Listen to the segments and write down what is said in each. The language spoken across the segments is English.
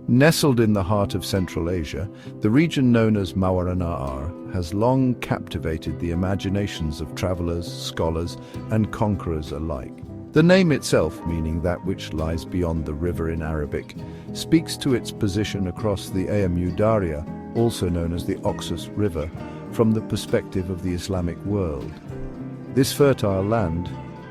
Nestled in the heart of Central Asia, the region known as Mawarannahr has long captivated the imaginations of travelers, scholars, and conquerors alike. The name itself, meaning that which lies beyond the river in Arabic, speaks to its position across the Amu Darya, also known as the Oxus River, from the perspective of the Islamic world. This fertile land,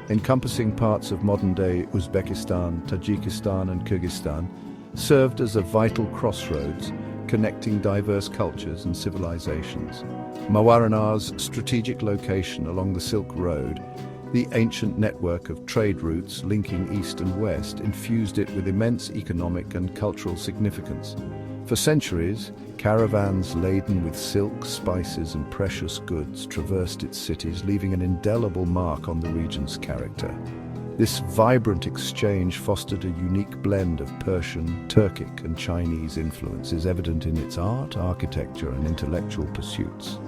encompassing parts of modern-day Uzbekistan, Tajikistan, and Kyrgyzstan, served as a vital crossroads connecting diverse cultures and civilizations. Mawarannahr's strategic location along the Silk Road, the ancient network of trade routes linking east and west, infused it with immense economic and cultural significance. For centuries, caravans laden with silk, spices, and precious goods traversed its cities, leaving an indelible mark on the region's character. This vibrant exchange fostered a unique blend of Persian, Turkic, and Chinese influences, evident in its art, architecture, and intellectual pursuits.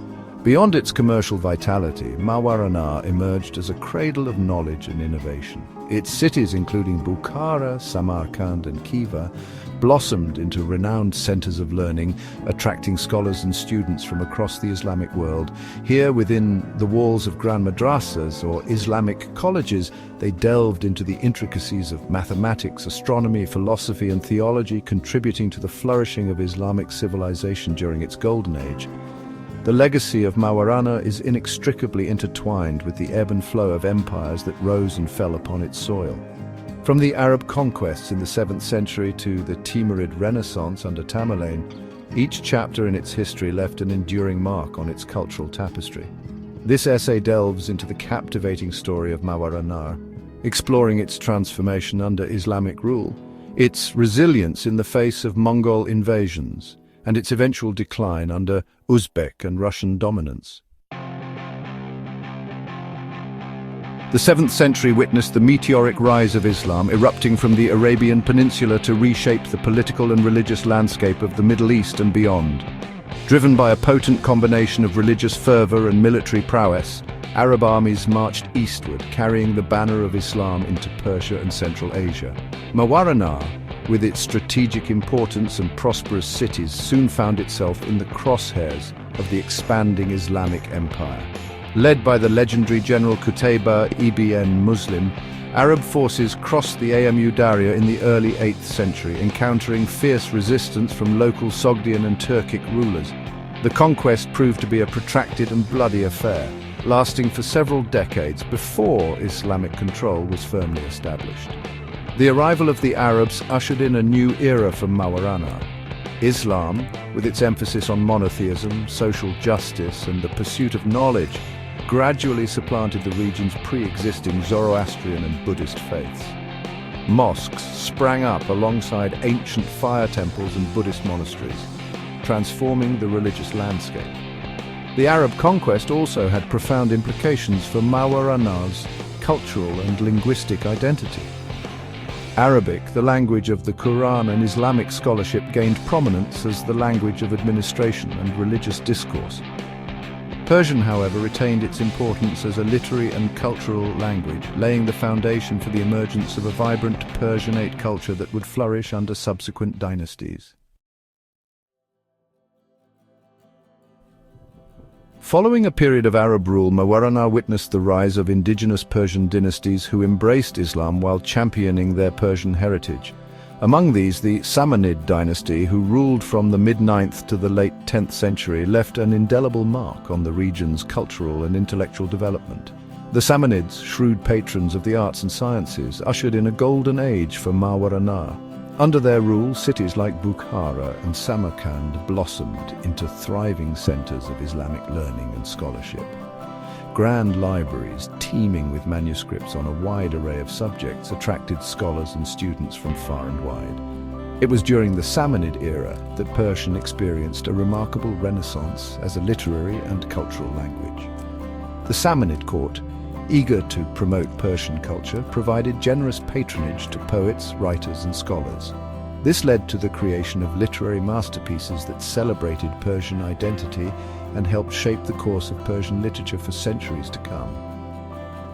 Beyond its commercial vitality, Mawarannahr emerged as a cradle of knowledge and innovation. Its cities, including Bukhara, Samarkand, and Khiva, blossomed into renowned centers of learning, attracting scholars and students from across the Islamic world. Here, within the walls of grand madrasas, or Islamic colleges, they delved into the intricacies of mathematics, astronomy, philosophy, and theology, contributing to the flourishing of Islamic civilization during its golden age. The legacy of Mawarannahr is inextricably intertwined with the ebb and flow of empires that rose and fell upon its soil. From the Arab conquests in the 7th century to the Timurid Renaissance under Tamerlane, each chapter in its history left an enduring mark on its cultural tapestry. This essay delves into the captivating story of Mawarannahr, exploring its transformation under Islamic rule, its resilience in the face of Mongol invasions, and its eventual decline under Uzbek and Russian dominance. The 7th century witnessed the meteoric rise of Islam, erupting from the Arabian Peninsula to reshape the political and religious landscape of the Middle East and beyond. Driven by a potent combination of religious fervor and military prowess, Arab armies marched eastward, carrying the banner of Islam into Persia and Central Asia. Mawarannahr, with its strategic importance and prosperous cities, soon found itself in the crosshairs of the expanding Islamic Empire. Led by the legendary General Qutayba ibn Muslim, Arab forces crossed the Amu Darya in the early 8th century, encountering fierce resistance from local Sogdian and Turkic rulers. The conquest proved to be a protracted and bloody affair, lasting for several decades before Islamic control was firmly established. The arrival of the Arabs ushered in a new era for Mawarannahr. Islam, with its emphasis on monotheism, social justice, and the pursuit of knowledge, gradually supplanted the region's pre-existing Zoroastrian and Buddhist faiths. Mosques sprang up alongside ancient fire temples and Buddhist monasteries, transforming the religious landscape. The Arab conquest also had profound implications for Mawarannahr's cultural and linguistic identity. Arabic, the language of the Quran and Islamic scholarship, gained prominence as the language of administration and religious discourse. Persian, however, retained its importance as a literary and cultural language, laying the foundation for the emergence of a vibrant Persianate culture that would flourish under subsequent dynasties. Following a period of Arab rule, Mawarannahr witnessed the rise of indigenous Persian dynasties who embraced Islam while championing their Persian heritage. Among these, the Samanid dynasty, who ruled from the mid-9th to the late 10th century, left an indelible mark on the region's cultural and intellectual development. The Samanids, shrewd patrons of the arts and sciences, ushered in a golden age for Mawarannahr. Under their rule, cities like Bukhara and Samarkand blossomed into thriving centers of Islamic learning and scholarship. Grand libraries, teeming with manuscripts on a wide array of subjects, attracted scholars and students from far and wide. It was during the Samanid era that Persian experienced a remarkable renaissance as a literary and cultural language. The Samanid court, eager to promote Persian culture, provided generous patronage to poets, writers, and scholars. This led to the creation of literary masterpieces that celebrated Persian identity and helped shape the course of Persian literature for centuries to come.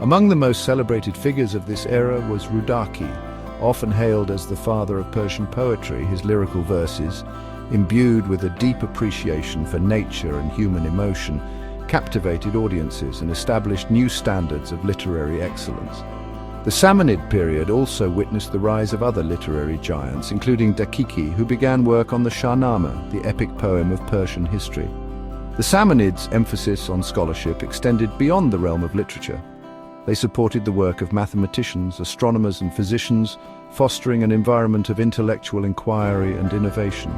Among the most celebrated figures of this era was Rudaki, often hailed as the father of Persian poetry, his lyrical verses, imbued with a deep appreciation for nature and human emotion, captivated audiences and established new standards of literary excellence. The Samanid period also witnessed the rise of other literary giants, including Dakiki, who began work on the Shahnameh, the epic poem of Persian history. The Samanids' emphasis on scholarship extended beyond the realm of literature. They supported the work of mathematicians, astronomers, and physicians, fostering an environment of intellectual inquiry and innovation.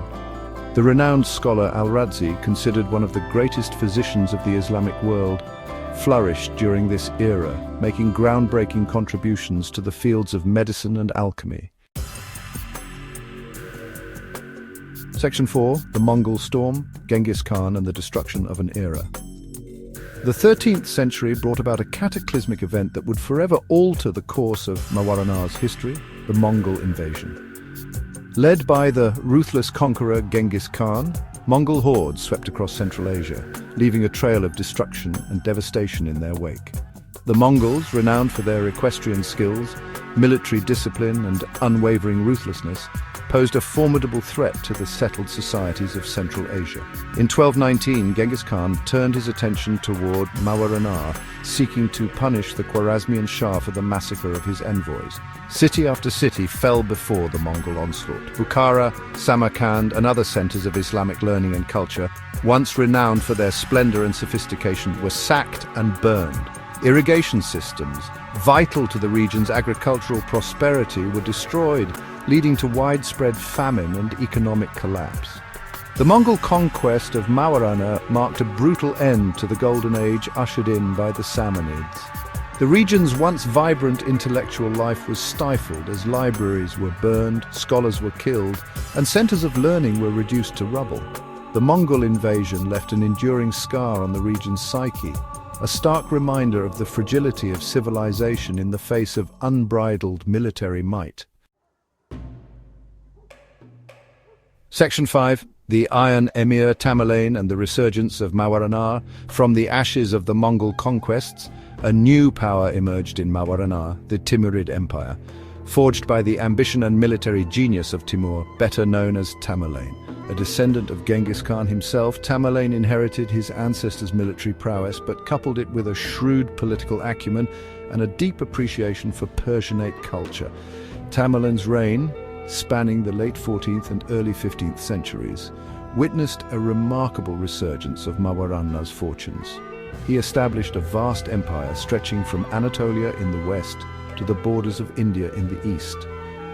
The renowned scholar Al-Razi, considered one of the greatest physicians of the Islamic world, flourished during this era, making groundbreaking contributions to the fields of medicine and alchemy. Section 4. The Mongol Storm, Genghis Khan and the Destruction of an Era. The 13th century brought about a cataclysmic event that would forever alter the course of Mawarannar's history, the Mongol invasion. Led by the ruthless conqueror Genghis Khan, Mongol hordes swept across Central Asia, leaving a trail of destruction and devastation in their wake. The Mongols, renowned for their equestrian skills, military discipline and unwavering ruthlessness, posed a formidable threat to the settled societies of Central Asia. In 1219, Genghis Khan turned his attention toward Mawarannahr, seeking to punish the Khwarezmian Shah for the massacre of his envoys. City after city fell before the Mongol onslaught. Bukhara, Samarkand, and other centers of Islamic learning and culture, once renowned for their splendor and sophistication, were sacked and burned. Irrigation systems, vital to the region's agricultural prosperity, were destroyed, leading to widespread famine and economic collapse. The Mongol conquest of Mawarannahr marked a brutal end to the golden age ushered in by the Samanids. The region's once vibrant intellectual life was stifled as libraries were burned, scholars were killed, and centers of learning were reduced to rubble. The Mongol invasion left an enduring scar on the region's psyche, a stark reminder of the fragility of civilization in the face of unbridled military might. Section 5. The Iron Emir Tamerlane and the Resurgence of Mawarannahr. From the ashes of the Mongol conquests, a new power emerged in Mawarannahr, the Timurid Empire, forged by the ambition and military genius of Timur, better known as Tamerlane. A descendant of Genghis Khan himself, Tamerlane inherited his ancestors' military prowess, but coupled it with a shrewd political acumen and a deep appreciation for Persianate culture. Tamerlane's reign, spanning the late 14th and early 15th centuries, witnessed a remarkable resurgence of Mawarannar's fortunes. He established a vast empire stretching from Anatolia in the west to the borders of India in the east,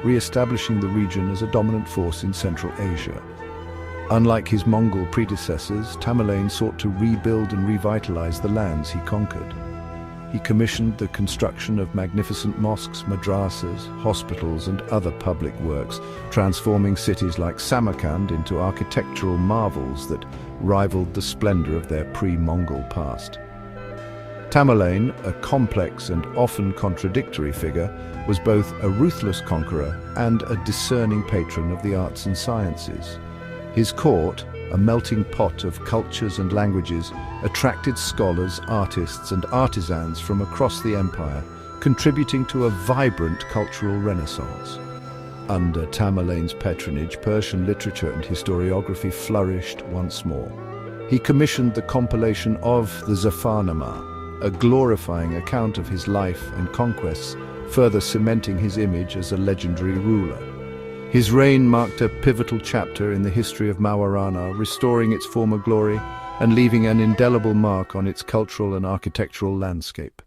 re-establishing the region as a dominant force in Central Asia. Unlike his Mongol predecessors, Tamerlane sought to rebuild and revitalize the lands he conquered. He commissioned the construction of magnificent mosques, madrasas, hospitals, and other public works, transforming cities like Samarkand into architectural marvels that rivaled the splendor of their pre-Mongol past. Tamerlane, a complex and often contradictory figure, was both a ruthless conqueror and a discerning patron of the arts and sciences. His court, a melting pot of cultures and languages, attracted scholars, artists, and artisans from across the empire, contributing to a vibrant cultural renaissance. Under Tamerlane's patronage, Persian literature and historiography flourished once more. He commissioned the compilation of the Zafarnameh, a glorifying account of his life and conquests, further cementing his image as a legendary ruler. His reign marked a pivotal chapter in the history of Mawarannahr, restoring its former glory and leaving an indelible mark on its cultural and architectural landscape.